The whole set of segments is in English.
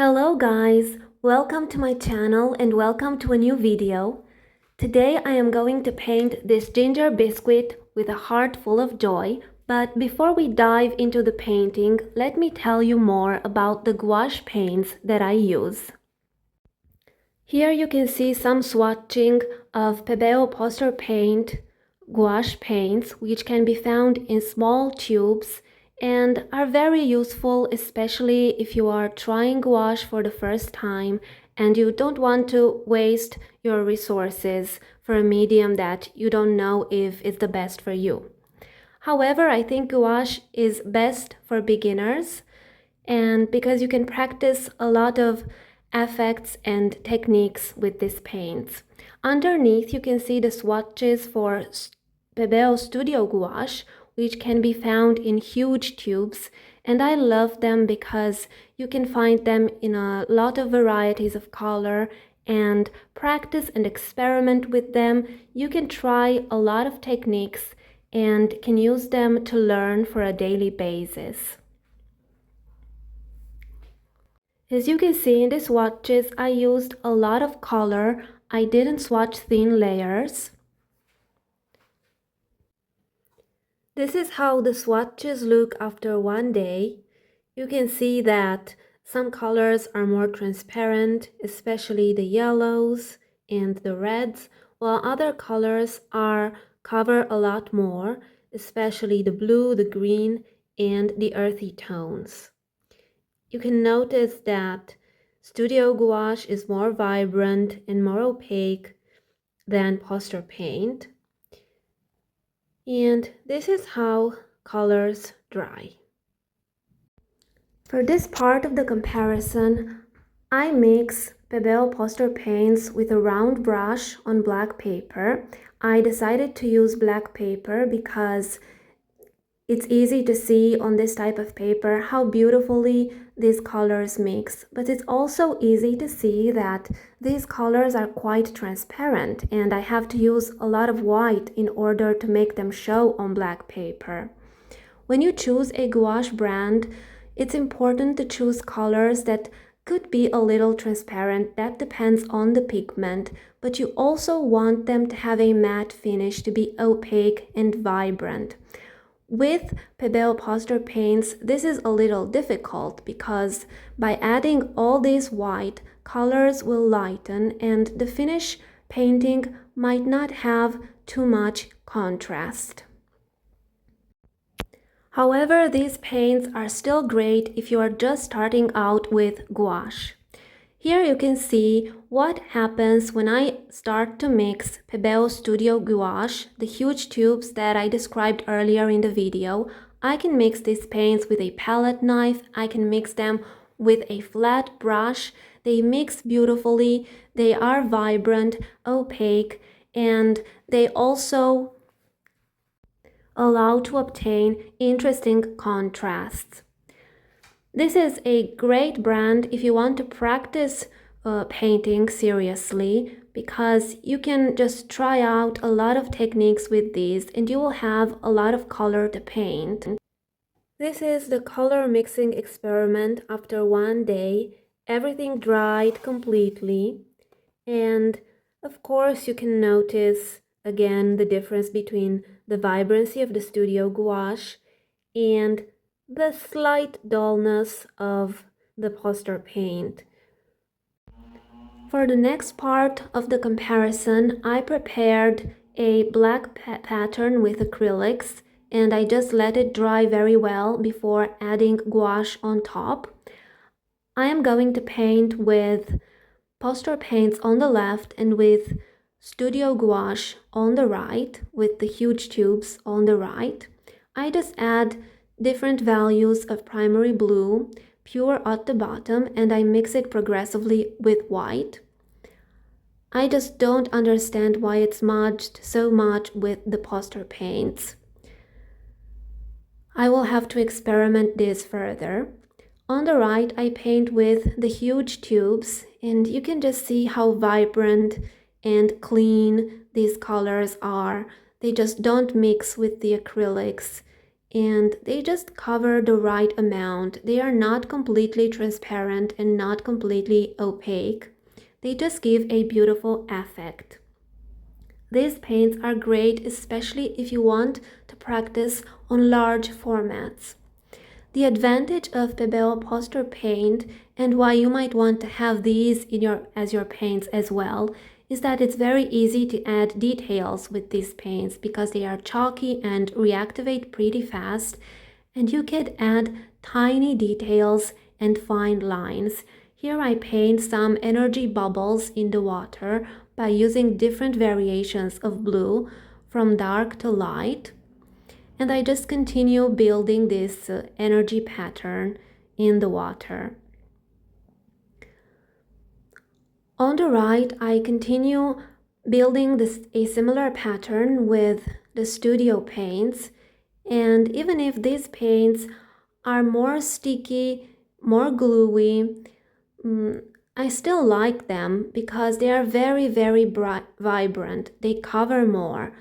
Hello guys, welcome to my channel and welcome to a new video. Today I am going to paint this ginger biscuit with a heart full of joy, but before we dive into the painting, let me tell you more about the gouache paints that I use. Here you can see some swatching of Pebeo poster paint gouache paints, which can be found in small tubes and are very useful, especially if you are trying gouache for the first time and you don't want to waste your resources for a medium that you don't know if it's the best for you. However, I think gouache is best for beginners, and because you can practice a lot of effects and techniques with these paints. Underneath you can see the swatches for Pébéo Studio Gouache, which can be found in huge tubes, and I love them because you can find them in a lot of varieties of color and practice and experiment with them. You can try a lot of techniques and can use them to learn for a daily basis. As you can see in the swatches, I used a lot of color. I didn't swatch thin layers. This is how the swatches look after one day. You can see that some colors are more transparent, especially the yellows and the reds, while other colors cover a lot more, especially the blue, the green, and the earthy tones. You can notice that Studio Gouache is more vibrant and more opaque than poster paint. And this is how colors dry. For this part of the comparison, I mix Pebeo poster paints with a round brush on black paper. I decided to use black paper because it's easy to see on this type of paper how beautifully these colors mix, but it's also easy to see that these colors are quite transparent and I have to use a lot of white in order to make them show on black paper. When you choose a gouache brand, it's important to choose colors that could be a little transparent. That depends on the pigment, but you also want them to have a matte finish, to be opaque and vibrant. With Pebeo poster paints, this is a little difficult because by adding all these white, colors will lighten and the finish painting might not have too much contrast. However, these paints are still great if you are just starting out with gouache. Here you can see what happens when I start to mix Pébéo Studio Gouache, the huge tubes that I described earlier in the video. I can mix these paints with a palette knife, I can mix them with a flat brush. They mix beautifully, they are vibrant, opaque, and they also allow to obtain interesting contrasts. This is a great brand if you want to practice painting seriously, because you can just try out a lot of techniques with these and you will have a lot of color to paint. This is the color mixing experiment after one day. Everything dried completely, and of course you can notice again the difference between the vibrancy of the Studio Gouache and the slight dullness of the poster paint. For the next part of the comparison, I prepared a black pattern with acrylics and I just let it dry very well before adding gouache on top. I am going to paint with poster paints on the left and with Studio Gouache on the right, with the huge tubes on the right. I just add different values of primary blue, pure at the bottom, and I mix it progressively with white. I just don't understand why it's smudged so much with the poster paints. I will have to experiment this further. On the right, I paint with the huge tubes, and you can just see how vibrant and clean these colors are. They just don't mix with the acrylics. and they just cover the right amount. They are not completely transparent and not completely opaque. They just give a beautiful effect. These paints are great, especially if you want to practice on large formats. The advantage of Pebeo poster paint and why you might want to have these as your paints as well is that it's very easy to add details with these paints because they are chalky and reactivate pretty fast, and you could add tiny details and fine lines. Here I paint some energy bubbles in the water by using different variations of blue from dark to light. And I just continue building this energy pattern in the water. On the right, I continue building a similar pattern with the studio paints. And even if these paints are more sticky, more gluey, I still like them because they are very, very bright, vibrant. They cover more.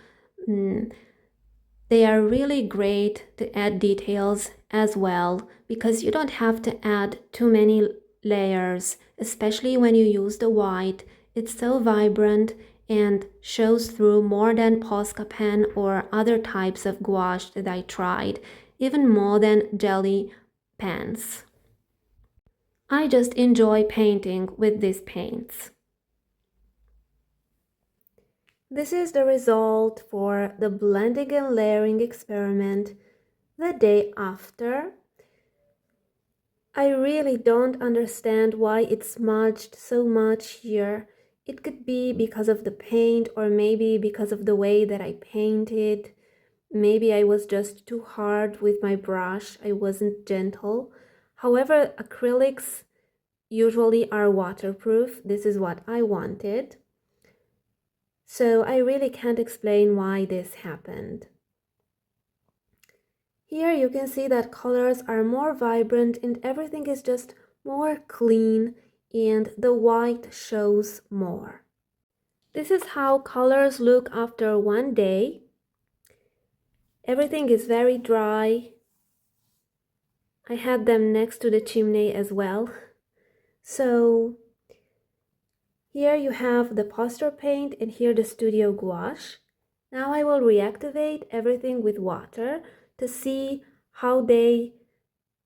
They are really great to add details as well because you don't have to add too many layers, especially when you use the white. It's so vibrant and shows through more than Posca pen or other types of gouache that I tried, even more than jelly pens. I just enjoy painting with these paints. This is the result for the blending and layering experiment the day after. I really don't understand why it smudged so much here. It could be because of the paint or maybe because of the way that I painted. Maybe I was just too hard with my brush. I wasn't gentle. However, acrylics usually are waterproof. This is what I wanted. So I really can't explain why this happened. Here you can see that colors are more vibrant and everything is just more clean and the white shows more. This is how colors look after one day. Everything is very dry. I had them next to the chimney as well. So here you have the poster paint and here the studio gouache. Now I will reactivate everything with water to see how they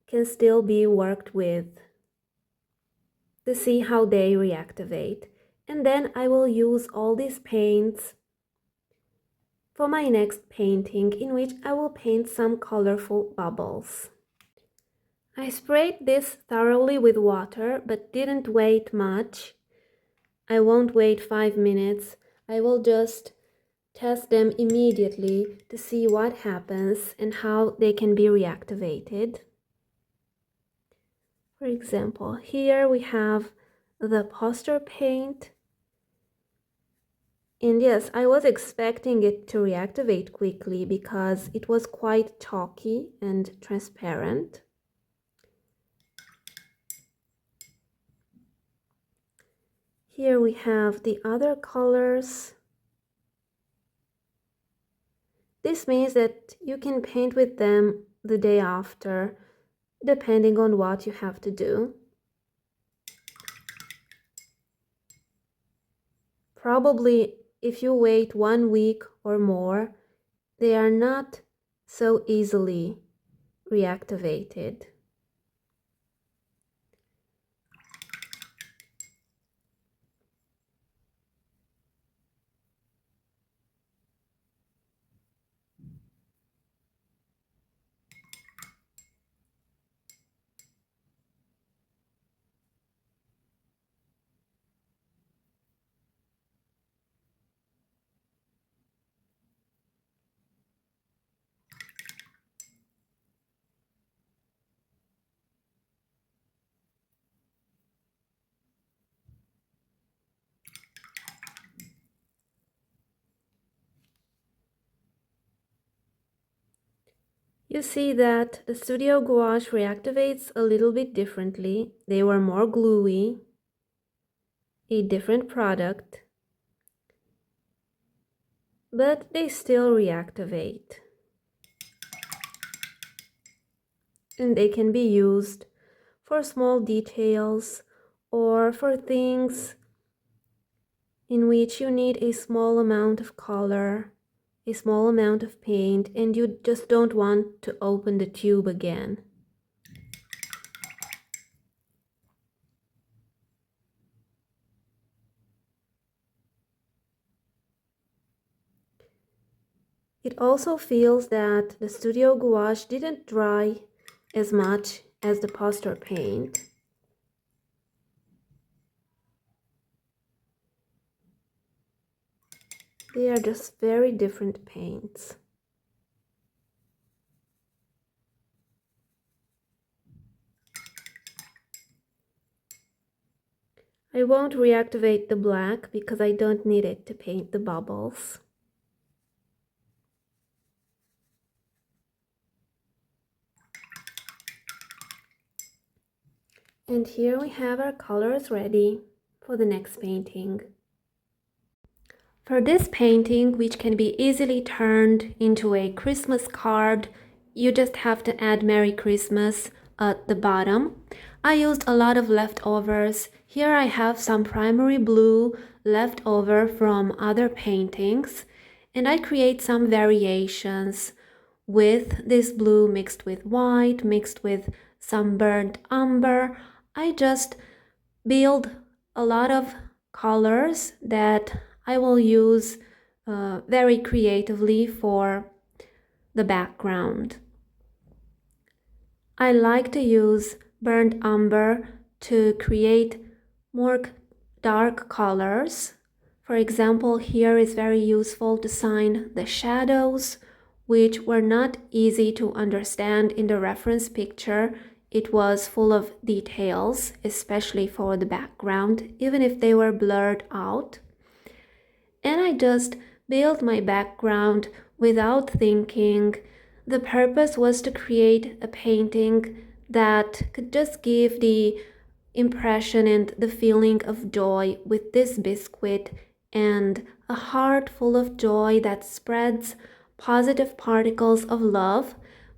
can still be worked with, to see how they reactivate. And then I will use all these paints for my next painting, in which I will paint some colorful bubbles. I sprayed this thoroughly with water but didn't wait much. I won't wait 5 minutes. I will just test them immediately to see what happens and how they can be reactivated. For example, here we have the poster paint. And yes, I was expecting it to reactivate quickly because it was quite chalky and transparent. Here we have the other colors. This means that you can paint with them the day after, depending on what you have to do. Probably if you wait 1 week or more, they are not so easily reactivated. You see that the Studio Gouache reactivates a little bit differently. They were more gluey, a different product, but they still reactivate. and they can be used for small details or for things in which you need a small amount of color, a small amount of paint, and you just don't want to open the tube again. It also feels that the Studio Gouache didn't dry as much as the poster paint. They are just very different paints. I won't reactivate the black because I don't need it to paint the bubbles. And here we have our colors ready for the next painting. For this painting, which can be easily turned into a Christmas card, you just have to add Merry Christmas at the bottom. I used a lot of leftovers. Here I have some primary blue left over from other paintings, and I create some variations with this blue mixed with white, mixed with some burnt umber. I just build a lot of colors that I will use very creatively for the background. I like to use burnt umber to create more dark colors. For example, here is very useful to sign the shadows, which were not easy to understand in the reference picture. It was full of details, especially for the background, even if they were blurred out. And I just built my background without thinking. The purpose was to create a painting that could just give the impression and the feeling of joy with this biscuit and a heart full of joy that spreads positive particles of love.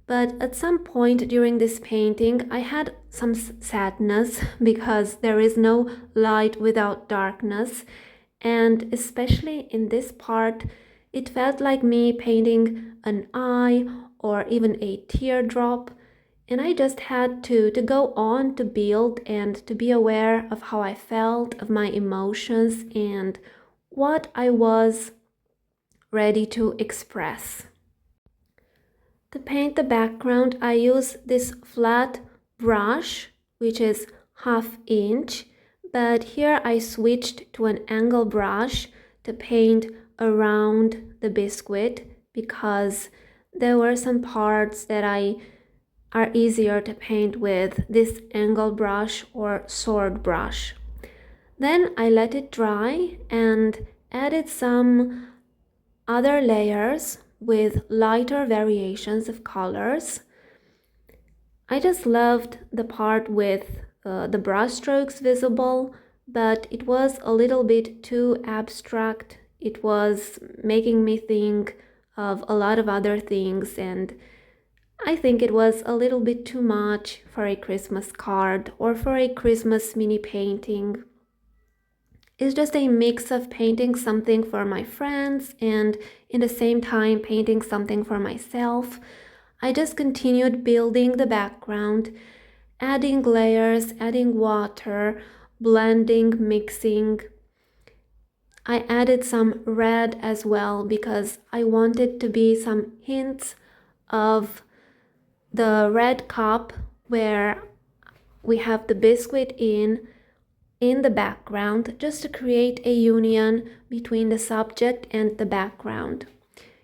But at some point during this painting, I had some sadness because there is no light without darkness. And especially in this part, it felt like me painting an eye or even a teardrop. And I just had to go on to build and to be aware of how I felt, of my emotions, and what I was ready to express. To paint the background, I use this flat brush, which is 1/2 inch, but here I switched to an angle brush to paint around the biscuit because there were some parts that are easier to paint with this angle brush or sword brush. Then I let it dry and added some other layers with lighter variations of colors. I just loved the part with the brush strokes visible, but it was a little bit too abstract. It was making me think of a lot of other things, and I think it was a little bit too much for a Christmas card or for a Christmas mini painting. It's just a mix of painting something for my friends and in the same time painting something for myself. I just continued building the background, adding layers, adding water, blending, mixing. I added some red as well because I wanted to be some hints of the red cup where we have the biscuit in the background, just to create a union between the subject and the background.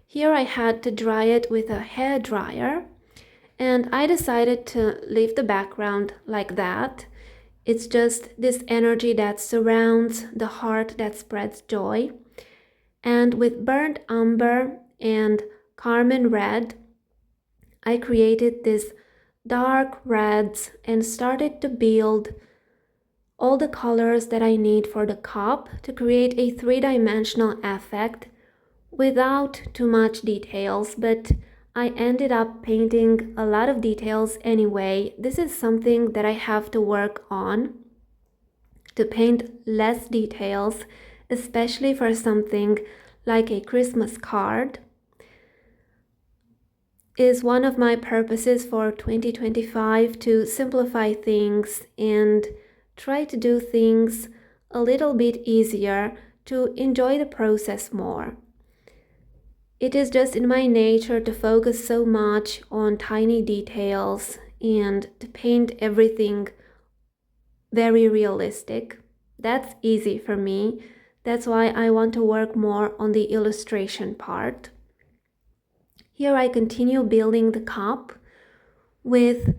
Here I had to dry it with a hair dryer, and I decided to leave the background like that. It's just this energy that surrounds the heart that spreads joy. And with burnt umber and carmine red, I created this dark reds and started to build all the colors that I need for the cup to create a three-dimensional effect without too much details, but I ended up painting a lot of details anyway. This is something that I have to work on, to paint less details, especially for something like a Christmas card. Is one of my purposes for 2025 to simplify things and try to do things a little bit easier, to enjoy the process more. It is just in my nature to focus so much on tiny details and to paint everything very realistic. That's easy for me. That's why I want to work more on the illustration part. Here I continue building the cup with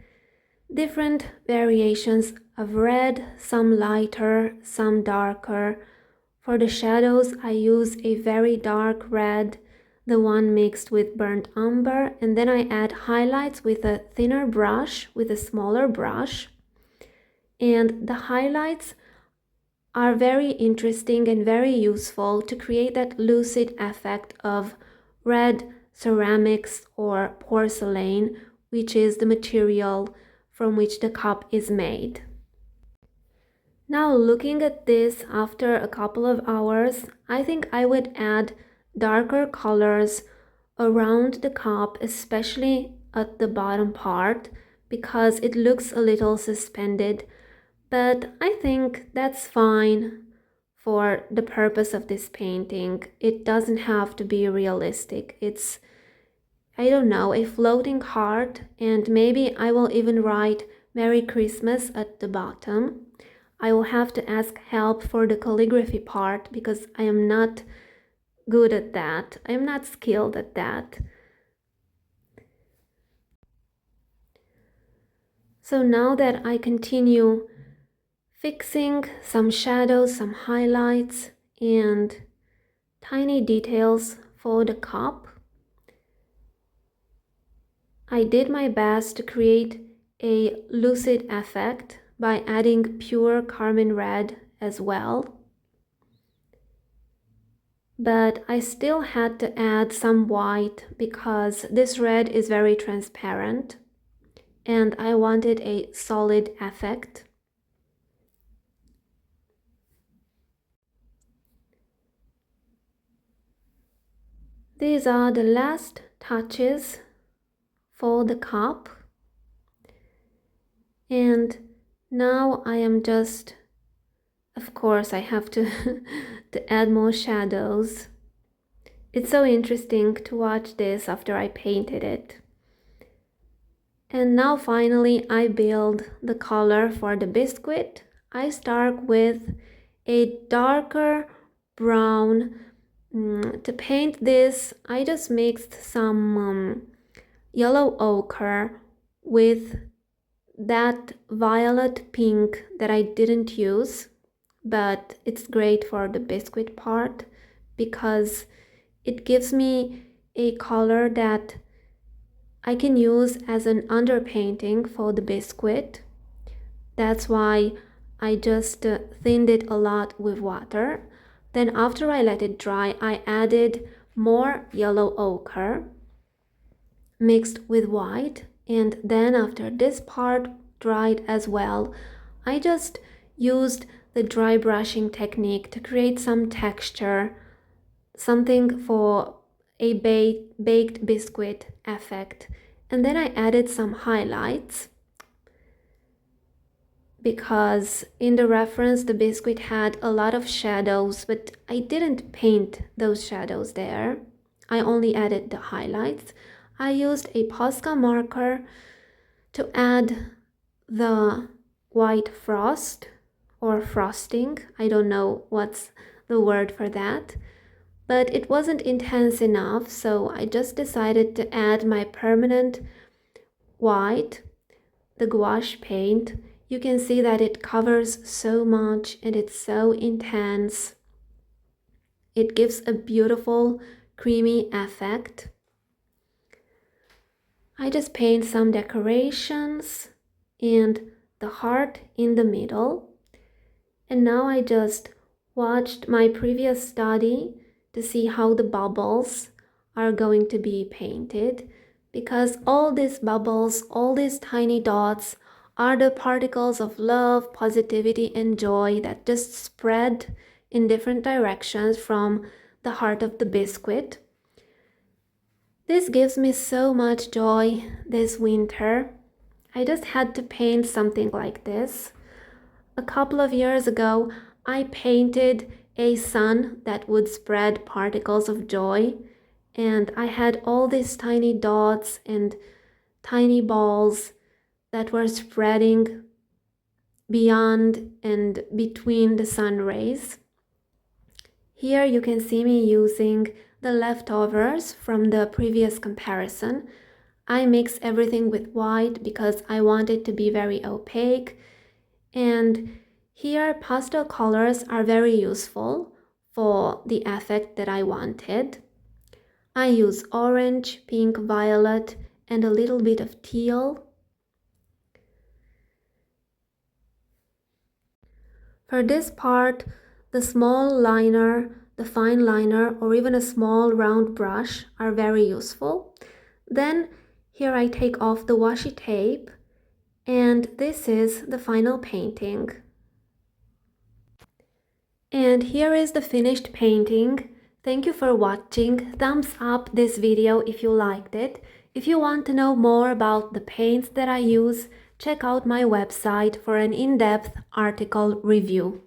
different variations of red, some lighter, some darker. For the shadows, I use a very dark red, the one mixed with burnt umber, and then I add highlights with a thinner brush, with a smaller brush. And the highlights are very interesting and very useful to create that lucid effect of red ceramics or porcelain, which is the material from which the cup is made. Now, looking at this after a couple of hours, I think I would add darker colors around the cup, especially at the bottom part, because it looks a little suspended, but I think that's fine for the purpose of this painting. It doesn't have to be realistic. It's, I don't know, a floating heart, and maybe I will even write Merry Christmas at the bottom. I will have to ask help for the calligraphy part because I am not good at that. I am not skilled at that. So now that I continue fixing some shadows, some highlights, and tiny details for the cup, I did my best to create a lucid effect by adding pure carmine red as well. But I still had to add some white because this red is very transparent and I wanted a solid effect. These are the last touches for the cup. And now I am just, of course, I have to, to add more shadows. It's so interesting to watch this after I painted it. And now finally I build the color for the biscuit. I start with a darker brown. To paint this, I just mixed some yellow ochre with that violet pink that I didn't use, but it's great for the biscuit part because it gives me a color that I can use as an underpainting for the biscuit. That's why I just thinned it a lot with water. Then after I let it dry, I added more yellow ochre mixed with white, and then after this part dried as well, I just used the dry brushing technique to create some texture, something for a baked biscuit effect. And then I added some highlights because in the reference the biscuit had a lot of shadows, but I didn't paint those shadows there. I only added the highlights. I used a Posca marker to add the white frost or frosting. I don't know what's the word for that, but it wasn't intense enough, so I just decided to add my permanent white, the gouache paint. You can see that it covers so much and it's so intense. It gives a beautiful creamy effect. I just paint some decorations and the heart in the middle. And now I just watched my previous study to see how the bubbles are going to be painted, because all these bubbles, all these tiny dots are the particles of love, positivity, and joy that just spread in different directions from the heart of the biscuit. This gives me so much joy this winter. I just had to paint something like this. A couple of years ago, I painted a sun that would spread particles of joy, and I had all these tiny dots and tiny balls that were spreading beyond and between the sun rays. Here you can see me using the leftovers from the previous comparison. I mix everything with white because I want it to be very opaque, and here pastel colors are very useful for the effect that I wanted. I use orange, pink, violet, and a little bit of teal. For this part, the small liner, the fine liner, or even a small round brush are very useful. Then here I take off the washi tape, and this is the final painting. And here is the finished painting. Thank you for watching. Thumbs up this video if you liked it. If you want to know more about the paints that I use, check out my website for an in-depth article review.